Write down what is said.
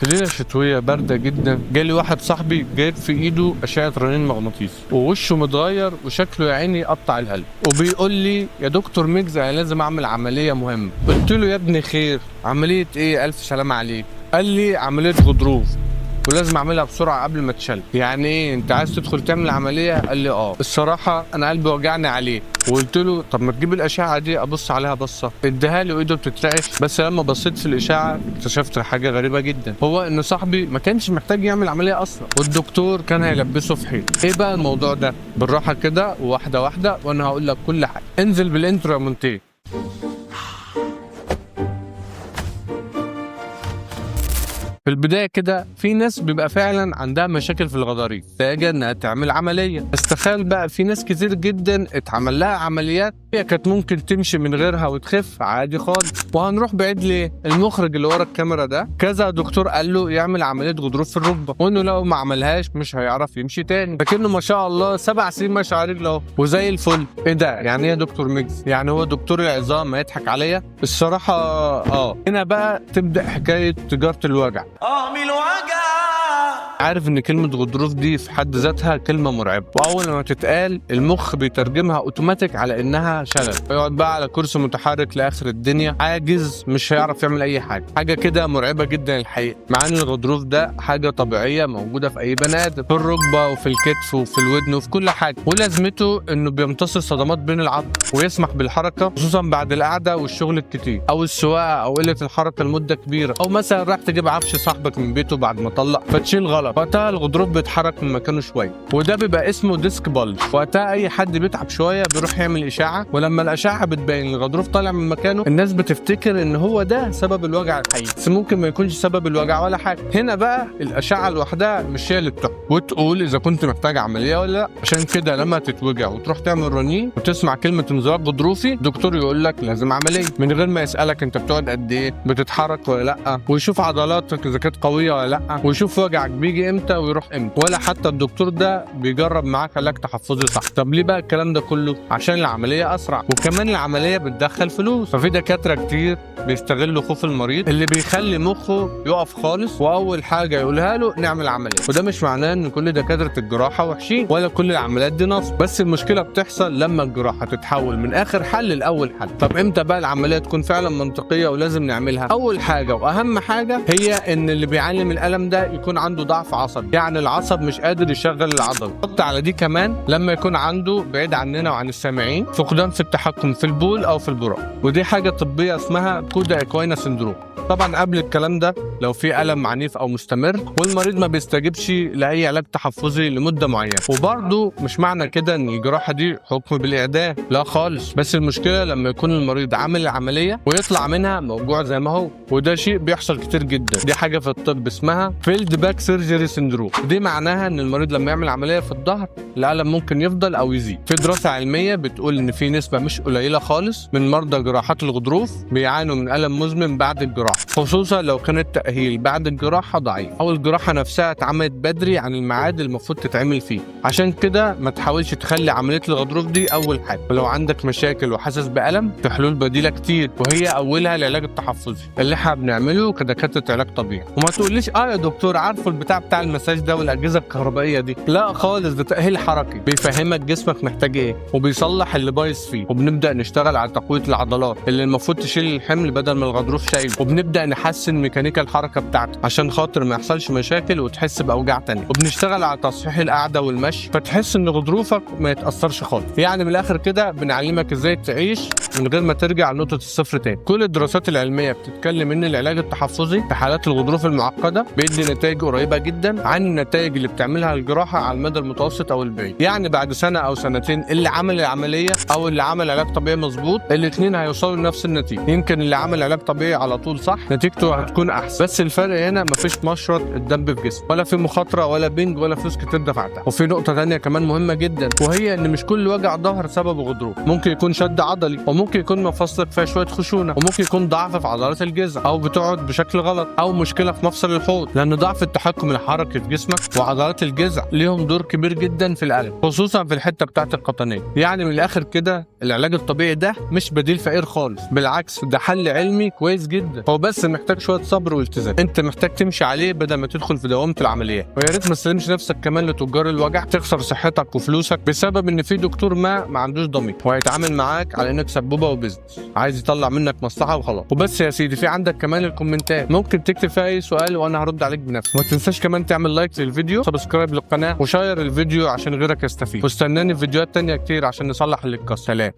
في ليلة شتوية باردة جدا جالي واحد صاحبي جايب في ايده أشعة رنين مغناطيسي ووشه متغير وشكله يا عيني قطع القلب، وبيقول لي يا دكتور ميجز أنا لازم أعمل عملية مهمة. قلت له يا ابني خير، عملية إيه؟ ألف سلامة عليك. قال لي عملية غضروف ولازم اعملها بسرعه قبل ما تشل. يعني ايه انت عايز تدخل تعمل عمليه؟ قال لي اه. الصراحه انا قلبي وجعني عليه وقلت له طب ما تجيب الاشعه دي ابص عليها بصه. اداها لي وايده بتترعش، بس لما بصيت في الاشعه اكتشفت حاجه غريبه جدا، هو ان صاحبي ما كانش محتاج يعمل عمليه اصلا والدكتور كان هيلبسه في حيط. ايه بقى الموضوع ده؟ بالراحه كده واحده واحده وانا هقول لك كل حاجه. انزل بالانترو يا مونتيه. في البداية كده في ناس بيبقى فعلا عندها مشاكل في الغضاريف محتاجة انها تعمل عملية، بس تخيل بقى في ناس كتير جدا اتعمل لها عمليات هي كانت ممكن تمشي من غيرها وتخف عادي خالص. وهنروح بعيد ليه؟ المخرج اللي ورا الكاميرا ده كذا دكتور قال له يعمل عملية غضروف في الركبة، وانه لو ما عملهاش مش هيعرف يمشي تاني، لكنه ما شاء الله 7 سنين ماشي على رجله اهو وزي الفل. ايه ده؟ يعني ايه يا دكتور ميجز؟ يعني هو دكتور العظام ما يضحك عليا؟ الصراحة هنا بقى تبدأ حكاية تجارة الوجع. من الوجع. عارف ان كلمة غضروف دي في حد ذاتها كلمة مرعبة، واول ما تتقال المخ بيترجمها اوتوماتيك على انها شلل، فيقعد بقى على كرسي متحرك لاخر الدنيا عاجز مش هيعرف يعمل اي حاجة كده مرعبة جدا الحقيقة. مع ان الغضروف ده حاجة طبيعية موجودة في اي بني ادم، في الركبة وفي الكتف وفي الودن وفي كل حاجة، ولازمته انه بيمتص الصدمات بين العظم ويسمح بالحركة خصوصا بعد القعدة والشغل الكتير او السواقة او قلة الحركة لمدة كبيرة، او مثلا راح تجيب عفش صاحبك من بيته بعد ما طلق فتشيل غلط، وقتها الغضروف بيتحرك من مكانه شويه وده بيبقى اسمه ديسك بلج. وقتها اي حد بيتعب شويه بيروح يعمل اشاعه، ولما الاشعه بتبين الغضروف طالع من مكانه الناس بتفتكر ان هو ده سبب الوجع الحقيقي، بس ممكن ما يكونش سبب الوجع ولا حاجه. هنا بقى الاشعه لوحدها مش هي اللي بتحكم وتقول اذا كنت محتاج عمليه ولا لا. عشان كده لما تتوجع وتروح تعمل رنين وتسمع كلمه انزلاق غضروفي الدكتور يقول لك لازم عمليه من غير ما يسالك انت بتقعد قد ايه، بتتحرك ولا لا، ويشوف عضلاتك اذا كانت قويه ولا لا، ويشوف وجعك بيجي امتى ويروح امتى، ولا حتى الدكتور ده بيجرب معاك علاج تحفظي صح. طب ليه بقى الكلام ده كله؟ عشان العمليه اسرع، وكمان العمليه بتدخل فلوس، ففي دكاتره كتير بيستغلوا خوف المريض اللي بيخلي مخه يقف خالص، واول حاجه يقولها له نعمل عمليه. وده مش معناه ان كل دكاتره الجراحه وحشين ولا كل العمليات دي نصب، بس المشكله بتحصل لما الجراحه تتحول من اخر حل لاول حل. طب امتى بقى العمليه تكون فعلا منطقيه ولازم نعملها؟ اول حاجه واهم حاجه هي ان اللي بيعاني من الالم ده يكون عنده ضعف عصبي، يعني العصب مش قادر يشغل العضله. حط على دي كمان لما يكون عنده بعيد عننا وعن السامعين فقدان في التحكم في البول او في البراء، ودي حاجه طبيه اسمها كودا اكوينا سندروم. طبعا قبل الكلام ده لو في الم عنيف او مستمر والمريض ما بيستجيبش لاي علاج تحفظي لمده معينه، وبرضه مش معنى كده ان الجراحه دي حكم بالاعدام، لا خالص، بس المشكله لما يكون المريض عامل العمليه ويطلع منها موجوع زي ما هو، وده شيء بيحصل كتير جدا. دي حاجه في الطب اسمها فيلد باك سيرجري سندروم، دي معناها ان المريض لما يعمل عمليه في الظهر الالم ممكن يفضل او يزيد. في دراسه علميه بتقول ان في نسبه مش قليله خالص من مرضى جراحات الغضروف بيعانوا من الم مزمن بعد الجراحه، خصوصا لو كان التاهيل بعد الجراحه ضعيف او الجراحه نفسها اتعملت بدري عن الميعاد المفروض تتعمل فيه. عشان كده ما تحاولش تخلي عمليه الغضروف دي اول حاجه، ولو عندك مشاكل وحاسس بالم في حلول بديله كتير، وهي اولها العلاج التحفظي اللي احنا بنعمله كدكاتره علاج طبيعي. وما تقوليش يا دكتور عارفه بتاع المساج ده والاجهزه الكهربائيه دي، لا خالص، ده تاهيل حركي بيفهمك جسمك محتاج ايه وبيصلح اللي بايظ فيه، وبنبدا نشتغل على تقويه العضلات اللي المفروض تشيل الحمل بدل ما الغضروف شايله، وبنبدا نحسن ميكانيكا الحركه بتاعتك عشان خاطر ما يحصلش مشاكل وتحس باوجاع تانية، وبنشتغل على تصحيح القعده والمشي فتحس ان غضروفك ما يتاثرش خالص. يعني من الاخر كده بنعلمك ازاي تعيش من غير ما ترجع لنقطه الصفر تاني. كل الدراسات العلميه بتتكلم ان العلاج التحفظي في حالات الغضروف المعقده بيدي نتائج قريبه جدا عن النتائج اللي بتعملها الجراحه على المدى المتوسط او البعيد. يعني بعد سنه او سنتين اللي عمل العمليه او اللي عمل علاج طبيعي مظبوط الاثنين هيوصلوا لنفس النتيجه. يمكن اللي عمل علاج طبيعي على طول صح نتيجته هتكون احسن، بس الفرق هنا مفيش مشرط الدم في جسم ولا في مخاطره ولا بنج ولا فلوس كتير دفعتها. وفي نقطه ثانيه كمان مهمه جدا، وهي ان مش كل وجع ظهر سببه غضروف، ممكن يكون شد عضلي، وممكن يكون مفاصلك فيها شويه خشونه، وممكن يكون ضعف في عضلات الجذع، او بتقعد بشكل غلط، او مشكله في مفصل الحوض، لان ضعف التحكم حركه جسمك، وعضلات الجذع ليهم دور كبير جدا في الالم، خصوصا في الحته بتاعه القطنيه. يعني من الاخر كده العلاج الطبيعي ده مش بديل فقير خالص، بالعكس ده حل علمي كويس جدا، هو بس محتاج شويه صبر والتزام. انت محتاج تمشي عليه بدل ما تدخل في دوامه العمليات. ويا ريت ما تسلمش نفسك كمان لتجار الوجع، تخسر صحتك وفلوسك بسبب ان في دكتور ما عندوش ضمير وهيتعامل معاك على انك سبوبه وبزنس، عايز يطلع منك مصلحه وخلاص. وبس يا سيدي، في عندك كمان الكومنتات، ممكن تكتب فيها اي سؤال وانا هرد عليك بنفسي. وما تنساش كمان تعمل لايك للفيديو، سبسكرايب للقناه، وشير الفيديو عشان غيرك يستفيد. واستناني في فيديوهات تانية كتير عشان نصلح اللي اتكسر. سلام.